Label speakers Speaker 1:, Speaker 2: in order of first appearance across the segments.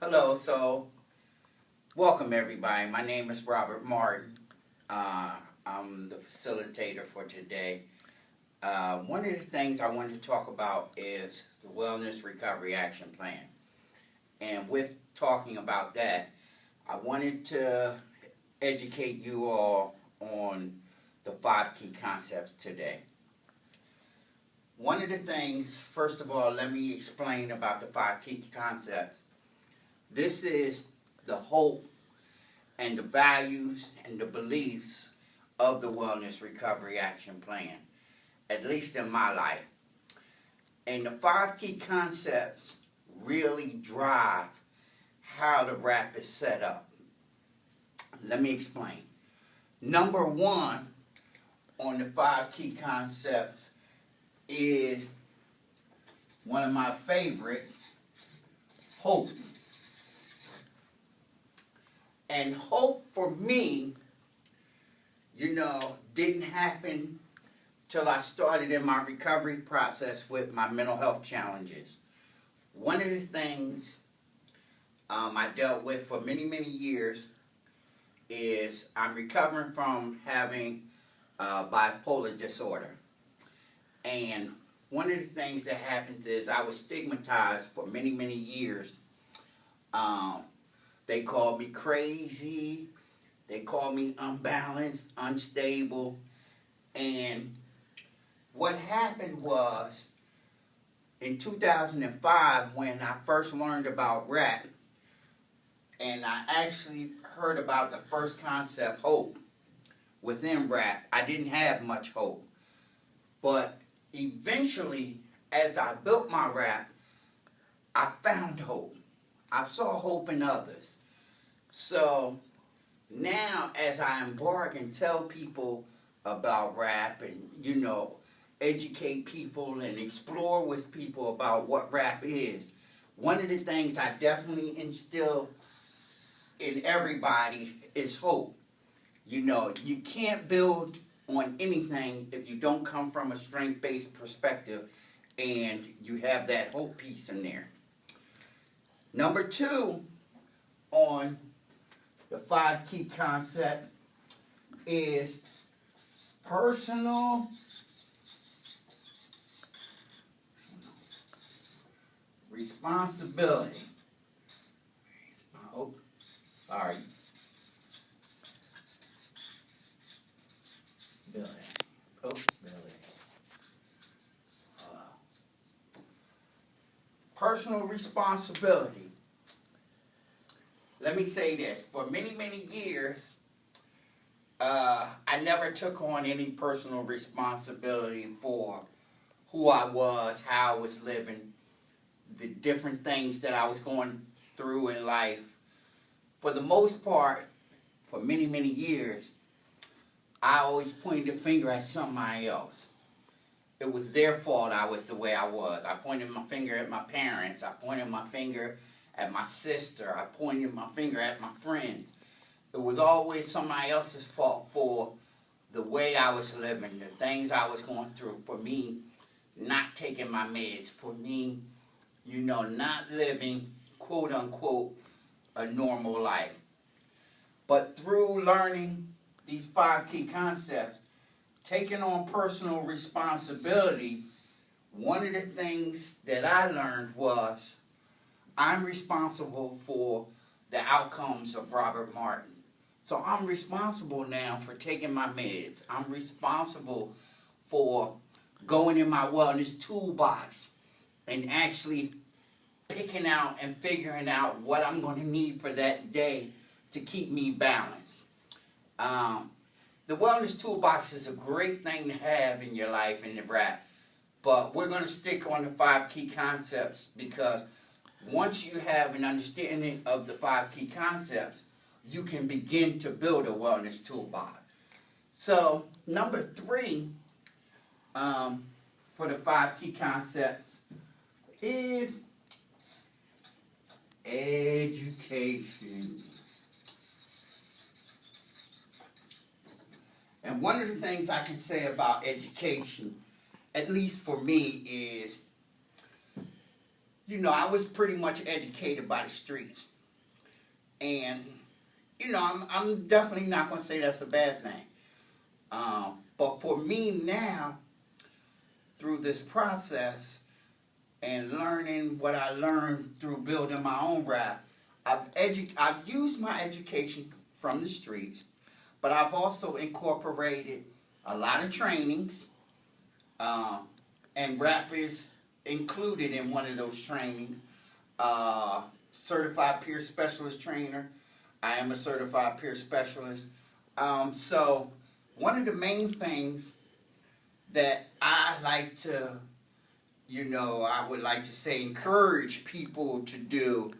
Speaker 1: Hello, welcome everybody. My name is Robert Martin. I'm the facilitator for today. One of the things I wanted to talk about is the Wellness Recovery Action Plan. And with talking about that, I wanted to educate you all on the 5 key concepts today. One of the things, first of all, let me explain about the 5 key concepts. This is the hope and the values and the beliefs of the Wellness Recovery Action Plan, at least in my life. And the 5 key concepts really drive how the RAP is set up. Let me explain. Number 1 on the 5 key concepts is one of my favorites, hope. And hope for me, didn't happen till I started in my recovery process with my mental health challenges. One of the things I dealt with for many, many years is I'm recovering from having bipolar disorder. And one of the things that happens is I was stigmatized for many, many years. They called me crazy. They called me unbalanced, unstable. And what happened was, in 2005, when I first learned about RAP, and I actually heard about the first concept, hope, within RAP, I didn't have much hope. But eventually, as I built my RAP, I found hope. I saw hope in others. So now as I embark and tell people about RAP and, educate people and explore with people about what RAP is, one of the things I definitely instill in everybody is hope. You can't build on anything if you don't come from a strength-based perspective and you have that hope piece in there. Number 2 on the 5 key concept is personal responsibility. Oh, sorry. Billy. Oh, Billy. Personal responsibility. Let me say this. For many, many years, I never took on any personal responsibility for who I was, how I was living, the different things that I was going through in life. For the most part, for many, many years, I always pointed the finger at somebody else. It was their fault I was the way I was. I pointed my finger at my parents. I pointed my finger at my sister. I pointed my finger at my friends. It was always somebody else's fault for the way I was living, the things I was going through, for me not taking my meds, for me, not living, quote unquote, a normal life. But through learning these 5 key concepts, taking on personal responsibility, one of the things that I learned was I'm responsible for the outcomes of Robert Martin. So I'm responsible now for taking my meds. I'm responsible for going in my wellness toolbox and actually picking out and figuring out what I'm going to need for that day to keep me balanced. The wellness toolbox is a great thing to have in your life in the RAP, but we're going to stick on the 5 key concepts because once you have an understanding of the 5 key concepts, you can begin to build a wellness toolbox. So, number 3 for the 5 key concepts is education. And one of the things I can say about education, at least for me, is I was pretty much educated by the streets. And, I'm definitely not going to say that's a bad thing. But for me now, through this process and learning what I learned through building my own rap, I've used my education from the streets, but I've also incorporated a lot of trainings, and rap is included in one of those trainings. Certified peer specialist trainer. I am a certified peer specialist. So one of the main things that I like to, I would like to say encourage people to do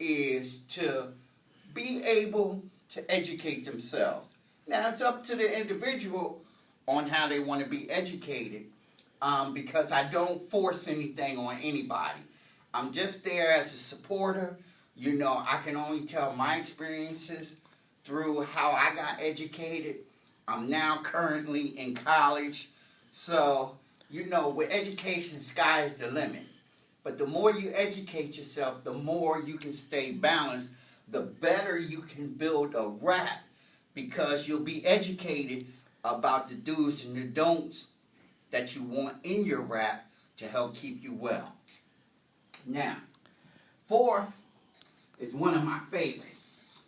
Speaker 1: is to be able to educate themselves. Now it's up to the individual on how they want to be educated, because I don't force anything on anybody. I'm just there as a supporter. I can only tell my experiences through how I got educated. I'm now currently in college. So, with education, sky is the limit. But the more you educate yourself, the more you can stay balanced, the better you can build a rap, because you'll be educated about the do's and the don'ts that you want in your rap to help keep you well. Now, fourth is one of my favorites.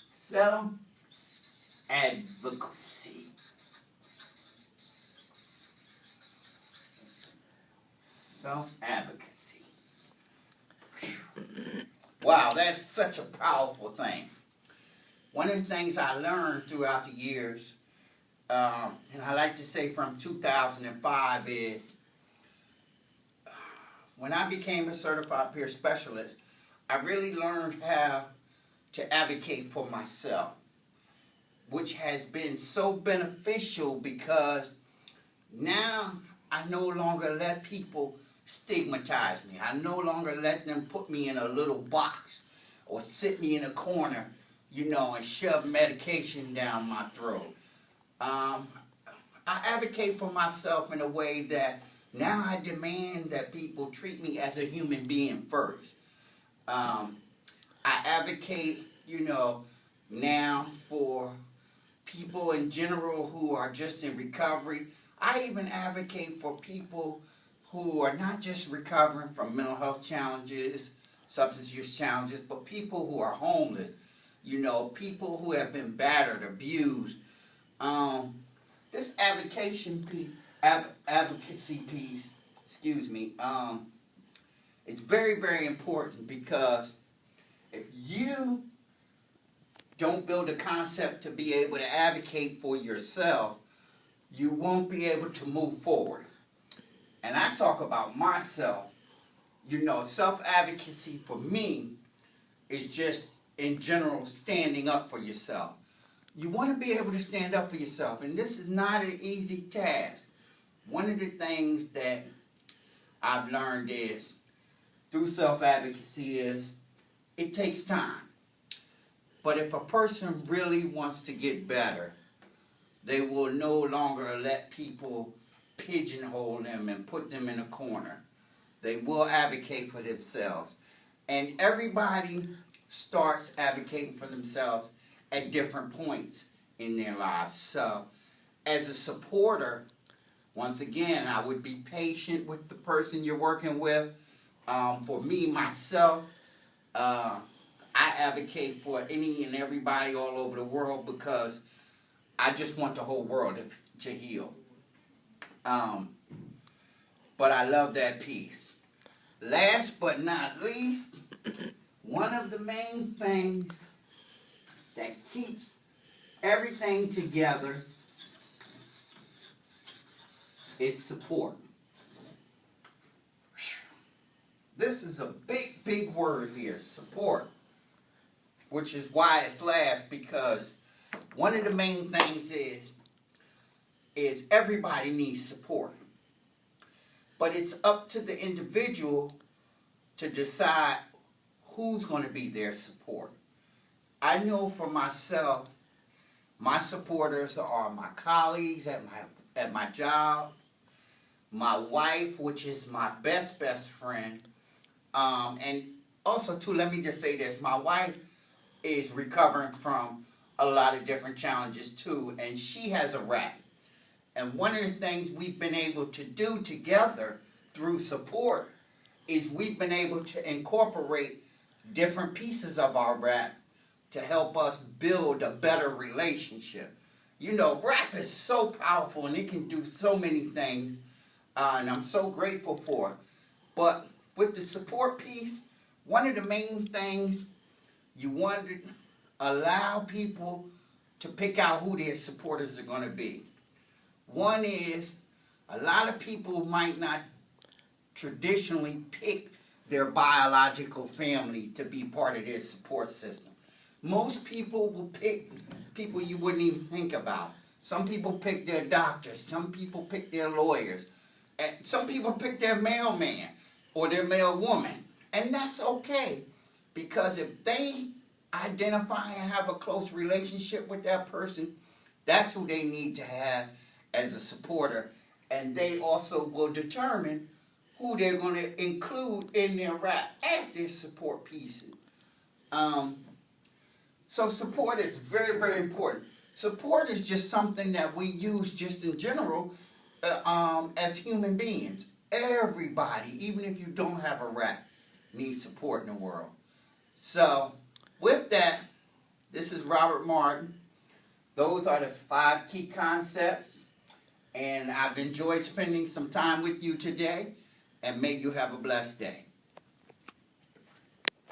Speaker 1: Self-advocacy. Self-advocacy. Wow, that's such a powerful thing. One of the things I learned throughout the years, and I like to say from 2005, is when I became a certified peer specialist, I really learned how to advocate for myself, which has been so beneficial because now I no longer let people stigmatize me. I no longer let them put me in a little box or sit me in a corner, and shove medication down my throat. I advocate for myself in a way that now I demand that people treat me as a human being first. I advocate, now for people in general who are just in recovery. I even advocate for people who are not just recovering from mental health challenges, substance use challenges, but people who are homeless, people who have been battered, abused. This advocacy piece, it's very, very important, because if you don't build a concept to be able to advocate for yourself, you won't be able to move forward. And I talk about myself. Self-advocacy for me is just, in general, standing up for yourself. You want to be able to stand up for yourself, and this is not an easy task. One of the things that I've learned is, through self-advocacy, is it takes time. But if a person really wants to get better, they will no longer let people pigeonhole them and put them in a corner. They will advocate for themselves. And everybody starts advocating for themselves at different points in their lives. So, as a supporter, once again, I would be patient with the person you're working with. For me, myself, I advocate for any and everybody all over the world, because I just want the whole world to heal. But I love that piece. Last but not least, one of the main things that keeps everything together is support. This is a big, big word here, support, which is why it's last, because one of the main things is everybody needs support. But it's up to the individual to decide who's going to be their support. I know for myself, my supporters are my colleagues at my job, my wife, which is my best friend, and also too, let me just say this, my wife is recovering from a lot of different challenges too, and she has a rap. And one of the things we've been able to do together through support is we've been able to incorporate different pieces of our rap to help us build a better relationship. You know, rap is so powerful and it can do so many things, and I'm so grateful for it. But with the support piece, one of the main things you want to allow people to pick out who their supporters are going to be. One is, a lot of people might not traditionally pick their biological family to be part of their support system. Most people will pick people you wouldn't even think about. Some people pick their doctors, some people pick their lawyers, and some people pick their mailman or their mailwoman. And that's okay, because if they identify and have a close relationship with that person, that's who they need to have as a supporter, and they also will determine who they're going to include in their rap as their support pieces. So support is very, very important. Support is just something that we use just in general as human beings. Everybody, even if you don't have a rap, needs support in the world. So with that, this is Robert Martin. Those are the 5 key concepts. And I've enjoyed spending some time with you today. And may you have a blessed day.